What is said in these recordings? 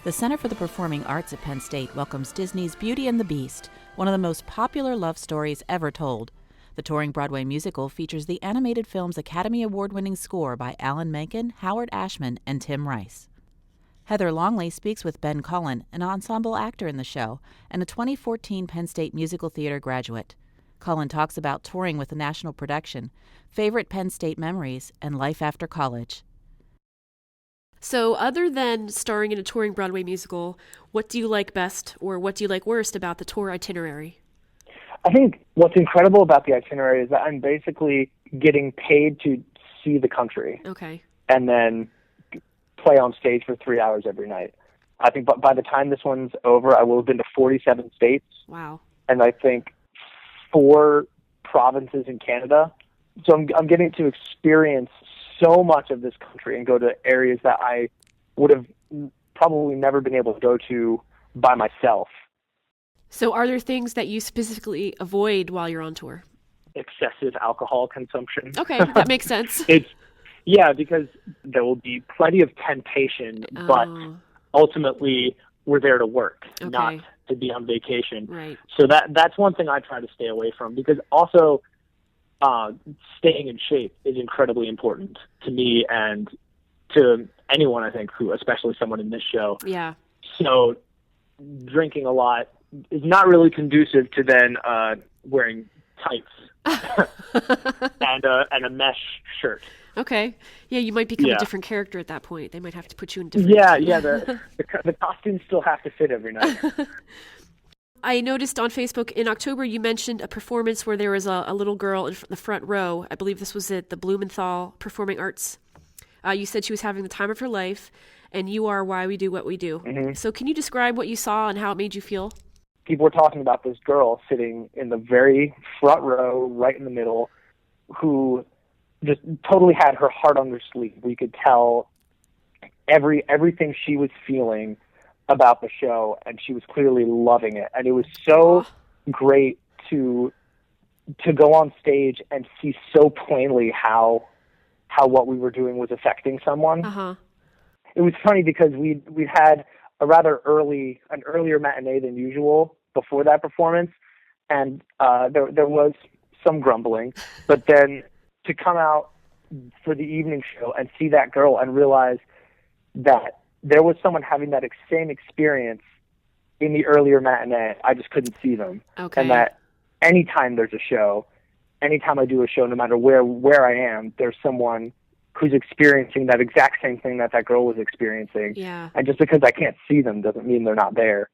The Center for the Performing Arts at Penn State welcomes Disney's Beauty and the Beast, one of the most popular love stories ever told. The touring Broadway musical features the animated film's Academy Award-winning score by Alan Menken, Howard Ashman, and Tim Rice. Heather Longley speaks with Ben Cullen, an ensemble actor in the show, and a 2014 Penn State Musical Theater graduate. Cullen talks about touring with a national production, favorite Penn State memories, and life after college. So other than starring in a touring Broadway musical, what do you like best or what do you like worst about the tour itinerary? I think what's incredible about the itinerary is that I'm basically getting paid to see the country. Okay. And then play on stage for 3 hours every night. I think by the time this one's over, I will have been to 47 states. Wow. And I think 4 provinces in Canada. So I'm getting to experience so much of this country and go to areas that I would have probably never been able to go to by myself. So are there things that you specifically avoid while you're on tour? Excessive alcohol consumption. Okay, that makes sense. Yeah, because there will be plenty of temptation, but ultimately we're there to work, not to be on vacation. Right. So that's one thing I try to stay away from, because also staying in shape is incredibly important to me and to anyone, I think, who, especially someone in this show. Yeah. So drinking a lot is not really conducive to then wearing tights and a mesh shirt. Okay. Yeah, you might become a different character at that point. They might have to put you in different... Yeah, the costumes still have to fit every night. I noticed on Facebook in October you mentioned a performance where there was a little girl in the front row. I believe this was at the Blumenthal Performing Arts. You said she was having the time of her life, and you are why we do what we do. Mm-hmm. So can you describe what you saw and how it made you feel? People were talking about this girl sitting in the very front row, right in the middle, who just totally had her heart on her sleeve. We could tell everything she was feeling about the show, and she was clearly loving it. And it was so great to go on stage and see so plainly how what we were doing was affecting someone. Uh-huh. It was funny because we had an earlier matinee than usual before that performance, and there was some grumbling, but then to come out for the evening show and see that girl and realize that there was someone having that same experience in the earlier matinee, I just couldn't see them. Okay. And that anytime there's a show, anytime I do a show, no matter where I am, there's someone who's experiencing that exact same thing that girl was experiencing. Yeah. And just because I can't see them doesn't mean they're not there.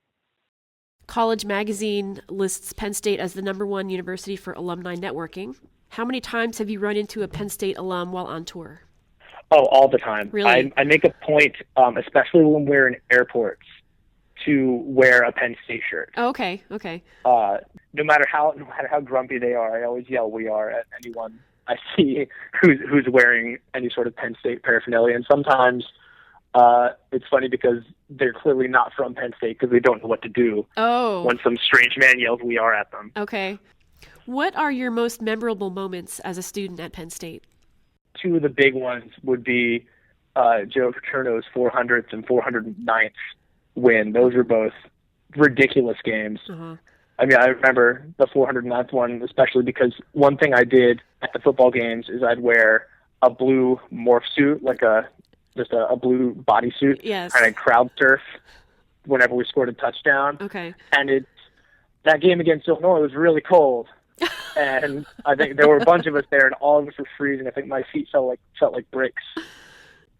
College Magazine lists Penn State as the #1 university for alumni networking. How many times have you run into a Penn State alum while on tour? Oh, all the time. Really? I make a point, especially when we're in airports, to wear a Penn State shirt. Oh, okay. No matter how grumpy they are, I always yell "We are" at anyone I see who's wearing any sort of Penn State paraphernalia. And sometimes it's funny because they're clearly not from Penn State because they don't know what to do when some strange man yells "We are" at them. Okay. What are your most memorable moments as a student at Penn State? 2 of the big ones would be Joe Paterno's 400th and 409th win. Those were both ridiculous games. Uh-huh. I mean, I remember the 409th one, especially because one thing I did at the football games is I'd wear a blue morph suit, like just a blue bodysuit, yes, and I'd crowd surf whenever we scored a touchdown. Okay. And that game against Illinois was really cold. And I think there were a bunch of us there, and all of us were freezing. I think my feet felt like bricks.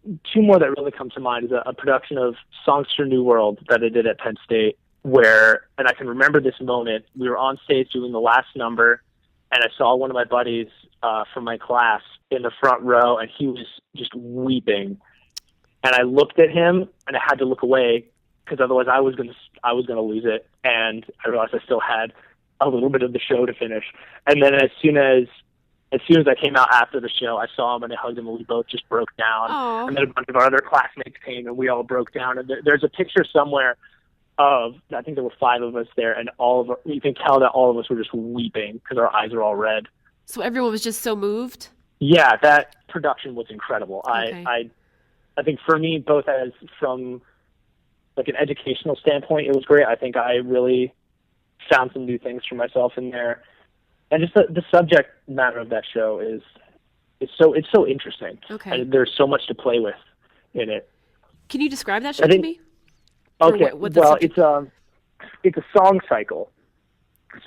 2 more that really come to mind is a production of Songs for New World that I did at Penn State, and I can remember this moment. We were on stage doing the last number, and I saw one of my buddies from my class in the front row, and he was just weeping. And I looked at him, and I had to look away because otherwise I was gonna lose it. And I realized I still had a little bit of the show to finish. And then as soon as I came out after the show, I saw him and I hugged him, and we both just broke down. Aww. And then a bunch of our other classmates came and we all broke down. And there's a picture somewhere of, I think there were 5 of us there, and you can tell that all of us were just weeping because our eyes are all red. So everyone was just so moved? Yeah, that production was incredible. Okay. I think for me, both as from like an educational standpoint, it was great. I think I really found some new things for myself in there. And just the subject matter of that show it's so interesting. Okay. And there's so much to play with in it. Can you describe that show to me? Okay. What It's a song cycle.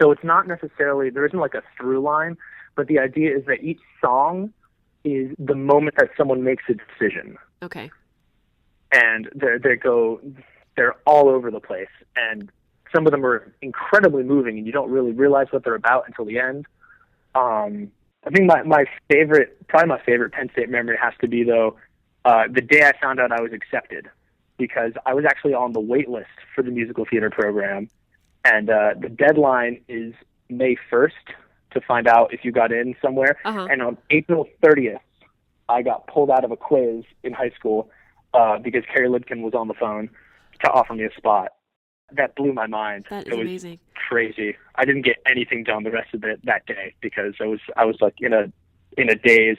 So it's not necessarily, there isn't like a through line, but the idea is that each song is the moment that someone makes a decision. Okay. And they're all over the place. And some of them are incredibly moving, and you don't really realize what they're about until the end. I think my favorite Penn State memory has to be, though, the day I found out I was accepted, because I was actually on the wait list for the musical theater program, and the deadline is May 1st to find out if you got in somewhere. Uh-huh. And on April 30th, I got pulled out of a quiz in high school because Carrie Lipkin was on the phone to offer me a spot. That blew my mind. That is amazing. Crazy. I didn't get anything done the rest of that day because I was like in a daze.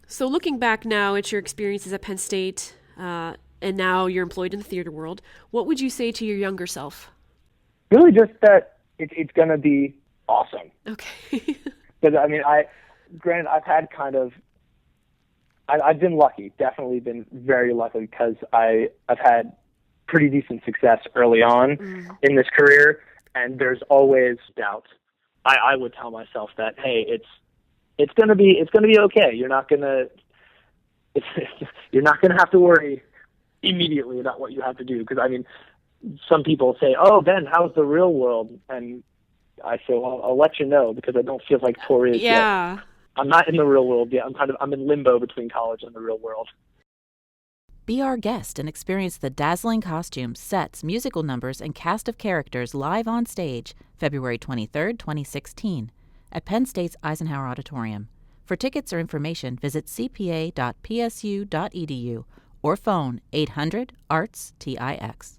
So looking back now at your experiences at Penn State, and now you're employed in the theater world, what would you say to your younger self? Really just that it's going to be awesome. Okay. Because, I mean, I've had I've been lucky, definitely been very lucky, because I've had pretty decent success early on in this career, and there's always doubt. I would tell myself that, hey, it's gonna be okay. You're not gonna have to worry immediately about what you have to do. Because I mean, some people say, "Oh, Ben, how's the real world?" And I say, "Well, I'll let you know, because I don't feel like Tori is yet. I'm not in the real world yet. I'm in limbo between college and the real world." Be our guest and experience the dazzling costumes, sets, musical numbers, and cast of characters live on stage February 23rd, 2016 at Penn State's Eisenhower Auditorium. For tickets or information, visit cpa.psu.edu or phone 800-ARTS-TIX.